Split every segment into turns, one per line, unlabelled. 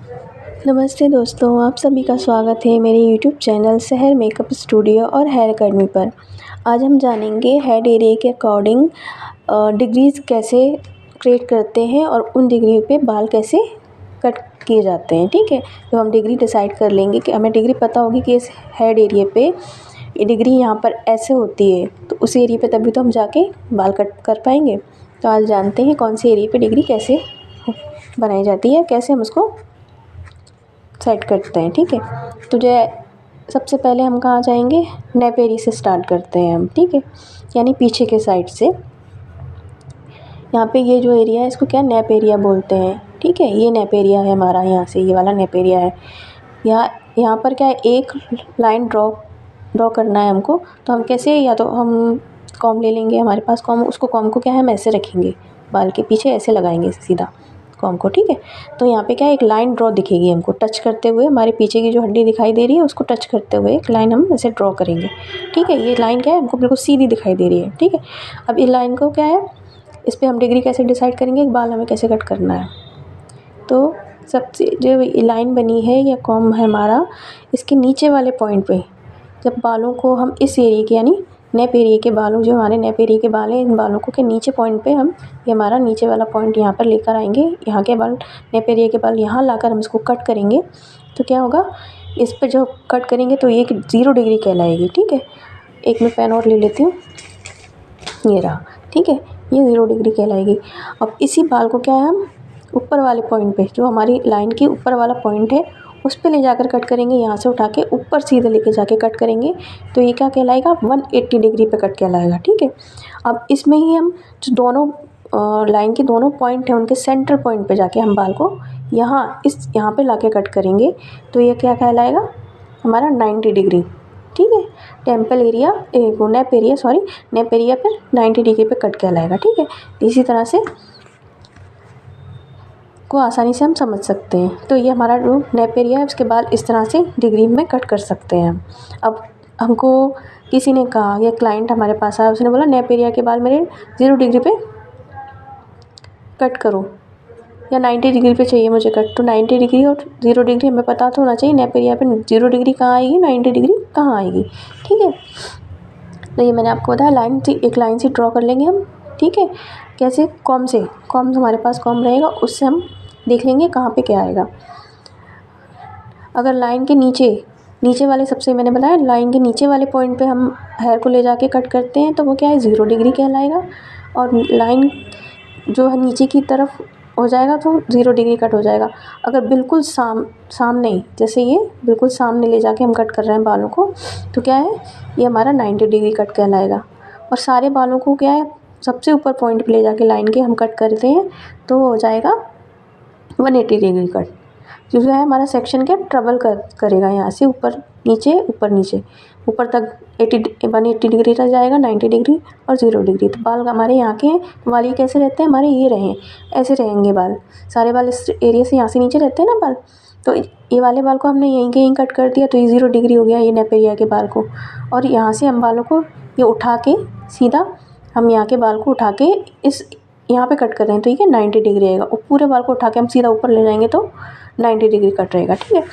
नमस्ते दोस्तों, आप सभी का स्वागत है मेरे यूट्यूब चैनल शहर मेकअप स्टूडियो और हेयर अकेडमी पर। आज हम जानेंगे हेड एरिया के अकॉर्डिंग डिग्रीज़ कैसे क्रिएट करते हैं और उन डिग्री पे बाल कैसे कट किए जाते हैं। ठीक है, तो हम डिग्री डिसाइड कर लेंगे कि हमें डिग्री पता होगी कि इस हेड एरिया पे ये डिग्री यहाँ पर ऐसे होती है, तो उस एरिया पे तभी तो हम जाके बाल कट कर पाएंगे। तो आज जानते हैं कौन से एरिया पे डिग्री कैसे बनाई जाती है, कैसे हम उसको सेट करते हैं। ठीक है, तो जो सबसे पहले हम कहाँ जाएंगे, नेप एरिया से स्टार्ट करते हैं हम। ठीक है, यानी पीछे के साइड से। यहाँ पे ये जो एरिया है इसको क्या नेप एरिया बोलते हैं। ठीक है, ये नेप एरिया है हमारा, यहाँ से ये वाला नेप एरिया है। यहाँ पर क्या है, एक लाइन ड्रॉ करना है हमको। तो हम कैसे, या तो हम कॉम ले लेंगे, हमारे पास कॉम, उसको कॉम को क्या है हम ऐसे रखेंगे, बाल के पीछे ऐसे लगाएंगे सीधा कॉम को। ठीक है, तो यहाँ पे क्या है, एक लाइन ड्रॉ दिखेगी हमको टच करते हुए, हमारे पीछे की जो हड्डी दिखाई दे रही है उसको टच करते हुए एक लाइन हम ऐसे ड्रॉ करेंगे। ठीक है, ये लाइन क्या है हमको बिल्कुल सीधी दिखाई दे रही है। ठीक है, अब इस लाइन को क्या है, इस पर हम डिग्री कैसे डिसाइड करेंगे, बाल हमें कैसे कट करना है। तो सबसे जो लाइन बनी है या कॉम है हमारा, इसके नीचे वाले पॉइंट पे जब बालों को हम इस एरिया के, यानी नेप एरिया के बालों, जो हमारे नेप एरिया के बाल हैं, इन बालों को के नीचे पॉइंट पे हम, ये हमारा नीचे वाला पॉइंट यहाँ पर लेकर आएंगे। यहाँ के बाल, नेप एरिया के बाल यहाँ लाकर हम इसको कट करेंगे। तो क्या होगा, इस पर जो कट करेंगे तो ये 0 डिग्री कहलाएगी। ठीक है, एक मैं पेन और ले लेती हूँ, ये रहा। ठीक है, ये 0 डिग्री कहलाएगी। अब इसी बाल को क्या है, हम ऊपर वाले पॉइंट पे, जो हमारी लाइन के ऊपर वाला पॉइंट है, उस पे ले जाकर कट करेंगे। यहाँ से उठा के ऊपर सीधे लेके जाके कट करेंगे, तो ये क्या कहलाएगा, 180 डिग्री पे कट कहलाएगा। ठीक है, अब इसमें ही हम जो दोनों लाइन के दोनों पॉइंट हैं, उनके सेंटर पॉइंट पे जाके हम बाल को यहाँ पे लाके कट करेंगे। तो ये क्या कहलाएगा, हमारा 90 डिग्री। ठीक है, temple area, nape area, sorry, nape area पर 90 डिग्री पे कट कहलाएगा। ठीक है, इसी तरह से को आसानी से हम समझ सकते हैं। तो ये हमारा जो नेप एरिया है उसके बाल इस तरह से डिग्री में कट कर सकते हैं हम। अब हमको किसी ने कहा, या क्लाइंट हमारे पास आया, उसने बोला नेप एरिया के बाल मेरे 0 डिग्री पे कट करो, या 90 डिग्री पे चाहिए मुझे कट। तो 90 डिग्री और 0 डिग्री हमें पता तो होना चाहिए, नेप एरिया पे 0 डिग्री कहाँ आएगी, 90 डिग्री कहाँ आएगी। ठीक है, तो ये मैंने आपको बताया, एक लाइन से ड्रॉ कर लेंगे हम। ठीक है, कैसे, कॉम से, कॉम हमारे पास कॉम रहेगा, उससे हम देख लेंगे कहाँ पे क्या आएगा। अगर लाइन के नीचे वाले, सबसे मैंने बताया लाइन के नीचे वाले पॉइंट पे हम हेयर को ले जाके कट करते हैं, तो वो क्या है, 0 डिग्री कहलाएगा। और लाइन जो है नीचे की तरफ हो जाएगा तो 0 डिग्री कट हो जाएगा। अगर बिल्कुल सामने, जैसे ये बिल्कुल सामने ले जाके हम कट कर रहे हैं बालों को, तो क्या है, ये हमारा 90 डिग्री कट कहलाएगा। और सारे बालों को क्या है, सबसे ऊपर पॉइंट पे ले जाके लाइन के हम कट करते हैं, तो वो हो जाएगा 180 डिग्री कट। जो है हमारा सेक्शन क्या ट्रबल करेगा, यहाँ से ऊपर नीचे, ऊपर तक 180 डिग्री तक जाएगा, 90 डिग्री और 0 डिग्री। तो बाल हमारे यहाँ के बाल ये कैसे रहते हैं, हमारे ये रहे, ऐसे रहेंगे बाल, सारे बाल इस एरिया से यहाँ से नीचे रहते हैं ना बाल। तो ये वाले बाल को हमने यहीं के यहीं कट कर दिया, तो ये 0 डिग्री हो गया ये नेप एरिया के बाल को। और यहाँ से हम बालों को ये उठा के सीधा, हम यहाँ के बाल को उठा के यहाँ पे कट कर रहे हैं, तो ये 90 डिग्री आएगा। और पूरे बाल को उठा के हम सीधा ऊपर ले जाएंगे तो 90 डिग्री कट रहेगा। ठीक है,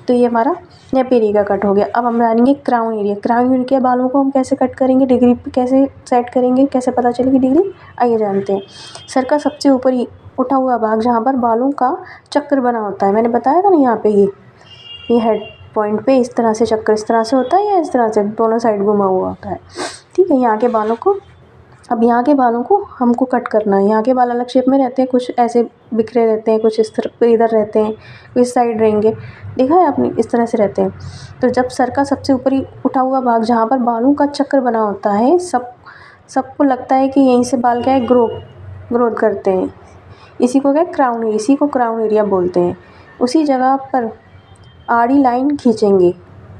तो ये हमारा नेप एरिया का कट हो गया। अब हम जानेंगे क्राउन एरिया। क्राउन एरिया के बालों को हम कैसे कट करेंगे, डिग्री कैसे सेट करेंगे, कैसे पता चलेगी डिग्री, आइए जानते हैं। सर का सबसे ऊपर ही उठा हुआ भाग, जहाँ पर बालों का चक्कर बना होता है, मैंने बताया था ना, यहाँ पे ये हेड पॉइंट पे इस तरह से चक्कर इस तरह से होता है, या इस तरह से दोनों साइड घुमा हुआ होता है। ठीक है, यहाँ के बालों को, अब यहाँ के बालों को हमको कट करना है। यहाँ के बाल अलग शेप में रहते हैं, कुछ ऐसे बिखरे रहते हैं, कुछ इस तरफ इधर रहते हैं, इस साइड रहेंगे, देखा है आपने, इस तरह से रहते हैं। तो जब सर का सबसे ऊपर ही उठा हुआ भाग, जहाँ पर बालों का चक्कर बना होता है, सबको लगता है कि यहीं से बाल क्या है, ग्रोथ करते हैं। इसी को क्या है, क्राउन एरिया बोलते हैं। उसी जगह पर आड़ी लाइन खींचेंगे।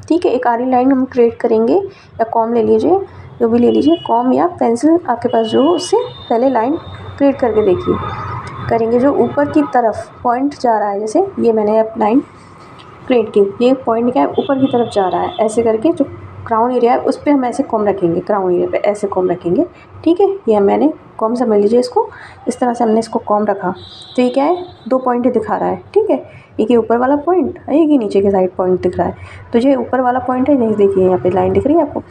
ठीक है, एक आड़ी लाइन हम क्रिएट करेंगे, या कॉम ले लीजिए, जो भी ले लीजिए, कॉम या पेंसिल आपके पास जो, उससे पहले लाइन क्रिएट करके देखिए, करेंगे जो ऊपर की तरफ पॉइंट जा रहा है। जैसे ये मैंने अब लाइन क्रिएट की, ये पॉइंट क्या है, ऊपर की तरफ जा रहा है, ऐसे करके जो क्राउन एरिया है उस पर हम ऐसे कॉम रखेंगे, क्राउन एरिया पे ऐसे कॉम रखेंगे। ठीक है, ये मैंने कॉम समझ लीजिए इसको। इस तरह से हमने इसको कॉम रखा तो ये क्या है, 2 पॉइंट दिखा रहा है, ठीक है। एक ये ऊपर वाला पॉइंट, एक ये नीचे के साइड पॉइंट दिख रहा है। तो जो ऊपर वाला पॉइंट है, ये देखिए यहाँ पे लाइन दिख रही है आपको,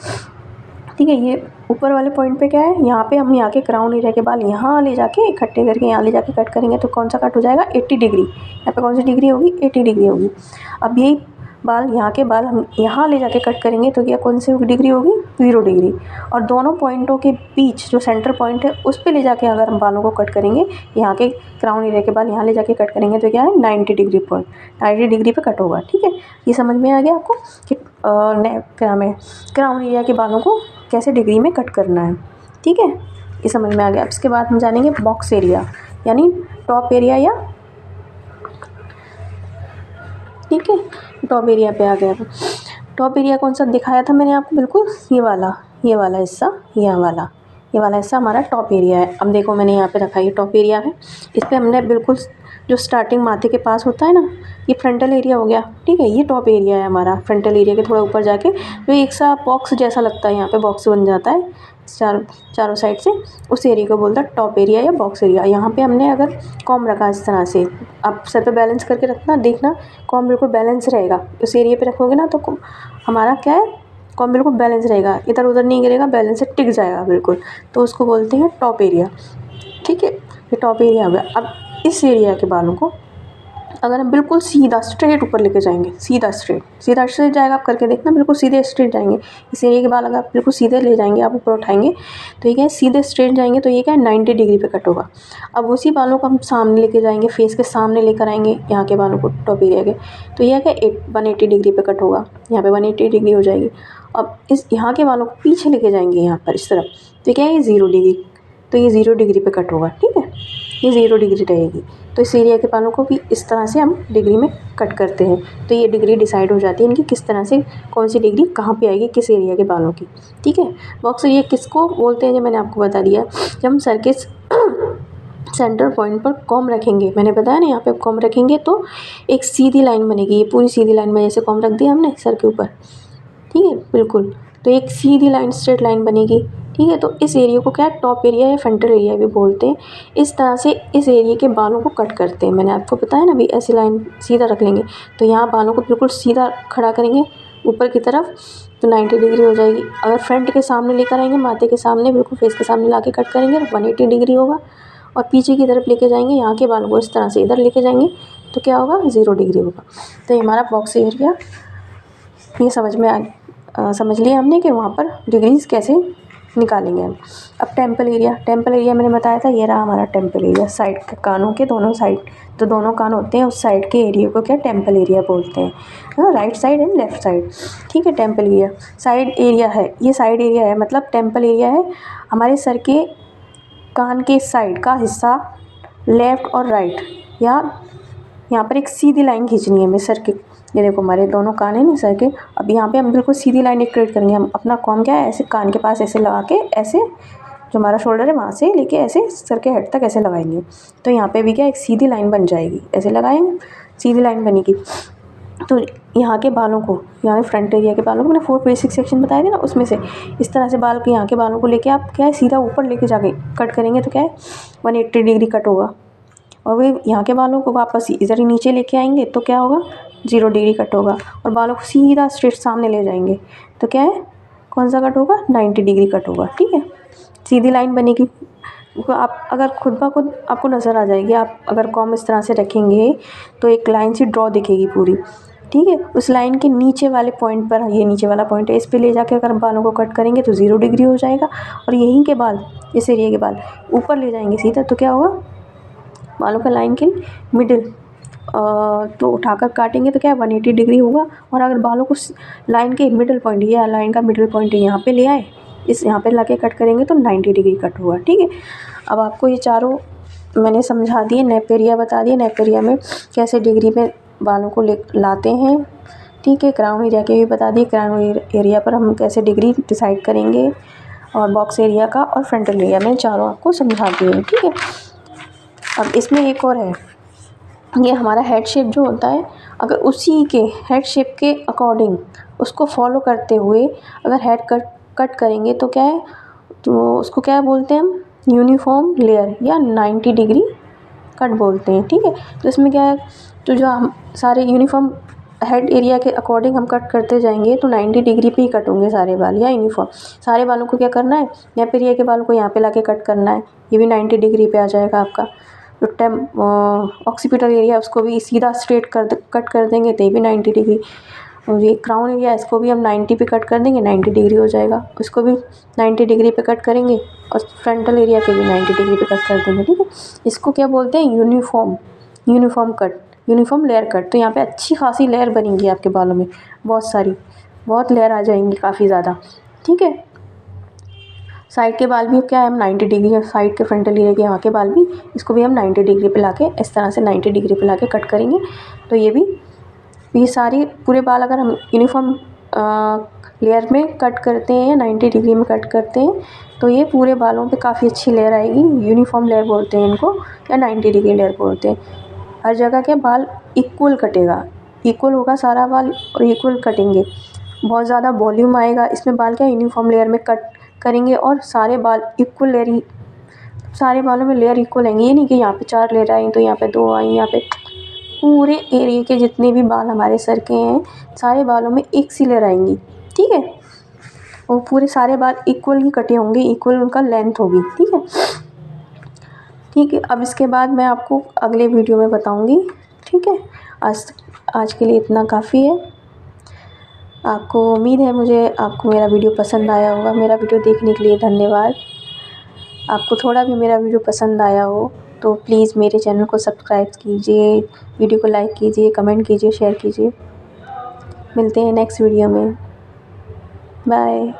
ठीक है। ये ऊपर वाले पॉइंट पे क्या है, यहाँ पे हम यहाँ के क्राउन एरिया के बाल यहाँ ले जाके इकट्ठे करके यहाँ ले जाके कट करेंगे तो कौन सा कट हो जाएगा, 80 डिग्री। यहाँ पे कौन सी डिग्री होगी, 80 डिग्री होगी। अब यही बाल, यहाँ के बाल हम यहाँ ले जाके कट करेंगे तो क्या कौन सी डिग्री होगी, 0 डिग्री। और दोनों पॉइंटों के बीच जो सेंटर पॉइंट है उस पर ले जाके अगर हम बालों को कट करेंगे, यहाँ के क्राउन एरिया के बाल यहाँ ले जाके कट करेंगे तो क्या है, 90 डिग्री पॉइंट, 90 डिग्री पे कट होगा, ठीक है। ये समझ में आ गया आपको कि क्या है, क्राउन एरिया के बालों को कैसे डिग्री में कट करना है, ठीक है। ये समझ में आ गया। अब इसके बाद हम जानेंगे बॉक्स एरिया, यानी टॉप एरिया, या ठीक है, टॉप एरिया पे आ गया। टॉप एरिया कौन सा दिखाया था मैंने आपको, बिल्कुल ये वाला हिस्सा, ये वाला हिस्सा हमारा टॉप एरिया है। अब देखो मैंने यहाँ पे रखा, ये टॉप एरिया है। इस पर हमने बिल्कुल जो स्टार्टिंग माथे के पास होता है ना, ये फ्रंटल एरिया हो गया, ठीक है। ये टॉप एरिया है हमारा, फ्रंटल एरिया के थोड़ा ऊपर जाके जो एक सा बॉक्स जैसा लगता है, यहाँ पे बॉक्स बन जाता है चारों साइड से, उस एरिया को बोलता है टॉप एरिया या बॉक्स एरिया। यहाँ पे हमने अगर कॉम रखा इस तरह से, आप सर पे बैलेंस करके रखना, देखना कॉम बिल्कुल बैलेंस रहेगा। उस एरिया पे रखोगे ना तो हमारा क्या है, कॉम बिल्कुल बैलेंस रहेगा, इधर उधर नहीं गिरेगा, बैलेंस से टिक जाएगा बिल्कुल। तो उसको बोलते हैं टॉप एरिया, ठीक है। ये टॉप एरिया हो गया। अब इस एरिया के बालों को अगर हम बिल्कुल सीधा स्ट्रेट ऊपर लेके जाएंगे, सीधा स्ट्रेट जाएगा, आप करके देखना, बिल्कुल सीधे स्ट्रेट जाएंगे। इस एरिया के बाल अगर आप बिल्कुल सीधे ले जाएंगे, आप ऊपर उठाएंगे तो ये क्या है, सीधे स्ट्रेट जाएंगे तो ये क्या है, 90 डिग्री पे कट होगा। अब उसी बालों को हम सामने लेके जाएंगे, फेस के सामने लेकर आएंगे यहाँ के बालों को, टॉप एरिया के, तो यह क्या 180 डिग्री पे कट होगा, यहाँ पे 180 डिग्री हो जाएगी। अब इस यहाँ के बालों को पीछे लेके जाएंगे यहाँ पर इस तरफ, तो क्या है, ये 0 डिग्री, तो ये 0 डिग्री पे कट होगा, ठीक है। ये 0 डिग्री रहेगी। तो इस एरिया के बालों को भी इस तरह से हम डिग्री में कट करते हैं। तो ये डिग्री डिसाइड हो जाती है इनकी, किस तरह से कौन सी डिग्री कहाँ पे आएगी किस एरिया के बालों की, ठीक है। बॉक्स एरिया किसको बोलते हैं, जो मैंने आपको बता दिया। जब हम सर के सेंटर पॉइंट पर कॉम रखेंगे, मैंने बताया ना, यहाँ पे कॉम रखेंगे तो एक सीधी लाइन बनेगी, ये पूरी सीधी लाइन में जैसे कॉम रख दिया हमने सर के ऊपर, ठीक है, बिल्कुल। तो एक सीधी लाइन, स्ट्रेट लाइन बनेगी, ठीक है। तो इस एरिया को क्या है, टॉप एरिया या फ्रंटल एरिया भी बोलते हैं। इस तरह से इस एरिया के बालों को कट करते हैं। मैंने आपको बताया ना, भी ऐसी लाइन सीधा रख लेंगे तो यहाँ बालों को बिल्कुल सीधा खड़ा करेंगे ऊपर की तरफ तो 90 डिग्री हो जाएगी। अगर फ्रंट के सामने लेकर आएंगे, माथे के सामने, बिल्कुल फेस के सामने ला के कट करेंगे तो 180 डिग्री होगा। और पीछे की तरफ लेके जाएंगे, यहाँ के बालों को इस तरह से इधर लेके जाएंगे तो क्या होगा, 0 डिग्री होगा। तो ये हमारा बॉक्स एरिया, ये समझ लिया हमने कि वहाँ पर डिग्रीज कैसे निकालेंगे हम। अब टेम्पल एरिया मैंने बताया था, ये रहा हमारा टेम्पल एरिया। साइड के कानों के दोनों साइड, तो दोनों कान होते हैं उस साइड के एरिया को क्या टेम्पल एरिया बोलते हैं, हाँ, right side and left side, ठीक है। टेम्पल एरिया साइड एरिया है, ये साइड एरिया है, मतलब टेम्पल एरिया है हमारे सर के कान के साइड का हिस्सा, लेफ़्ट और राइट। यहाँ पर एक सीधी लाइन खींचनी है हमें सर के, ये देखो हमारे दोनों कान हैं ना सर के। अब यहाँ पे हम बिल्कुल सीधी लाइन एक क्रिएट करेंगे। हम अपना कॉम क्या है, ऐसे कान के पास ऐसे लगा के, ऐसे जो हमारा शोल्डर है वहाँ से लेके ऐसे सर के हेड तक ऐसे लगाएंगे तो यहाँ पे भी क्या एक सीधी लाइन बन जाएगी। ऐसे लगाएंगे, सीधी लाइन बनेगी। तो यहाँ के बालों को, यहाँ फ्रंट एरिया के बालों को मैंने 4 बेसिक सेक्शन बताए थे ना, उसमें से इस तरह से बाल के यहाँ के बालों को लेके आप क्या है सीधा ऊपर लेके जाके कट करेंगे तो क्या है 180 डिग्री कट होगा। और वे यहाँ के बालों को वापस इधर ही नीचे लेके आएंगे तो क्या होगा, 0 डिग्री कट होगा। और बालों को सीधा स्ट्रेट सामने ले जाएंगे तो क्या है, कौन सा कट होगा, 90 डिग्री कट होगा, ठीक है। सीधी लाइन बनेगी। आप अगर खुद ब खुद आपको नज़र आ जाएगी, आप अगर कॉम इस तरह से रखेंगे तो एक लाइन सी ड्रॉ दिखेगी पूरी, ठीक है। उस लाइन के नीचे वाले पॉइंट पर, ये नीचे वाला पॉइंट है, इस पे ले जाके अगर बालों को कट करेंगे तो 0 डिग्री हो जाएगा। और यहीं के बाल, इस एरिया के बाल ऊपर ले जाएंगे सीधा तो क्या होगा, बालों का लाइन के मिडिल तो उठाकर काटेंगे तो क्या है 180 डिग्री होगा। और अगर बालों को लाइन के मिडिल पॉइंट, ये लाइन का मिडिल पॉइंट यहाँ पे ले आए, इस यहाँ पे लाके कट करेंगे तो 90 डिग्री कट होगा, ठीक है। अब आपको ये चारों मैंने समझा दिए। नेप एरिया बता दिए, नेप एरिया में कैसे डिग्री में बालों को लाते हैं, ठीक है। क्राउन एरिया के भी बता दिए, क्राउन एरिया पर हम कैसे डिग्री डिसाइड करेंगे, और बॉक्स एरिया का और फ्रंटल एरिया में चारों आपको समझा दिए, ठीक है। अब इसमें एक और है, ये हमारा हेड शेप जो होता है, अगर उसी के हेड शेप के अकॉर्डिंग उसको फॉलो करते हुए अगर हेड कट करेंगे तो क्या है, तो उसको क्या बोलते हैं हम, यूनिफॉर्म लेयर या 90 डिग्री कट बोलते हैं। ठीक है, तो इसमें क्या है, तो जो हम सारे यूनिफॉर्म हेड एरिया के अकॉर्डिंग हम कट करते जाएंगे तो 90 डिग्री पे ही कट होंगे सारे बाल या यूनिफॉर्म। सारे बालों को क्या करना है, नेप एरिया के बालों को यहाँ पे लाके कट करना है, ये भी 90 डिग्री पे आ जाएगा आपका। जो ऑक्सीपिटल एरिया उसको भी सीधा स्ट्रेट कट कर देंगे तो ये भी 90 डिग्री। और ये क्राउन एरिया इसको भी हम 90 पे कट कर देंगे, 90 डिग्री हो जाएगा। इसको भी 90 डिग्री पे कट करेंगे और फ्रंटल एरिया के भी 90 डिग्री पे कट कर देंगे। ठीक है, इसको क्या बोलते हैं, uniform cut, uniform layer cut. तो यहाँ पे अच्छी खासी लेयर बनेंगी आपके बालों में, बहुत लेयर आ जाएंगी, काफ़ी ज़्यादा। ठीक है, साइड के बाल भी क्या है, हम 90 डिग्री, साइड के फ्रंटल एरिया के यहाँ के बाल भी, इसको भी हम 90 डिग्री पे लाके इस तरह से 90 डिग्री पे लाके कट करेंगे। तो ये सारी पूरे बाल अगर हम यूनिफॉर्म लेयर में कट करते हैं या 90 डिग्री में कट करते हैं तो ये पूरे बालों पे काफ़ी अच्छी लेयर आएगी। यूनिफॉर्म लेयर बोलते हैं इनको या 90 डिग्री लेयर बोलते हैं। हर जगह के बाल इक्वल कटेगा, इक्वल होगा सारा बाल और इक्वल कटेंगे। बहुत ज़्यादा वॉल्यूम आएगा इसमें, बाल क्या यूनिफॉर्म लेयर में कट करेंगे और सारे बाल इक्वल लेयर ही, सारे बालों में लेयर इक्वल आएंगे। ये नहीं कि यहाँ पे 4 लेयर आई तो यहाँ पे 2 आई, यहाँ पे पूरे एरिया के जितने भी बाल हमारे सर के हैं सारे बालों में एक सी लेयर आएंगी। ठीक है, और पूरे सारे बाल इक्वल ही कटे होंगे, इक्वल उनका लेंथ होगी। ठीक है, अब इसके बाद मैं आपको अगले वीडियो में बताऊंगी। ठीक है, आज के लिए इतना काफ़ी है। आपको उम्मीद है आपको मेरा वीडियो पसंद आया होगा। मेरा वीडियो देखने के लिए धन्यवाद। आपको थोड़ा भी मेरा वीडियो पसंद आया हो तो प्लीज़ मेरे चैनल को सब्सक्राइब कीजिए, वीडियो को लाइक कीजिए, कमेंट कीजिए, शेयर कीजिए। मिलते हैं नेक्स्ट वीडियो में। बाय।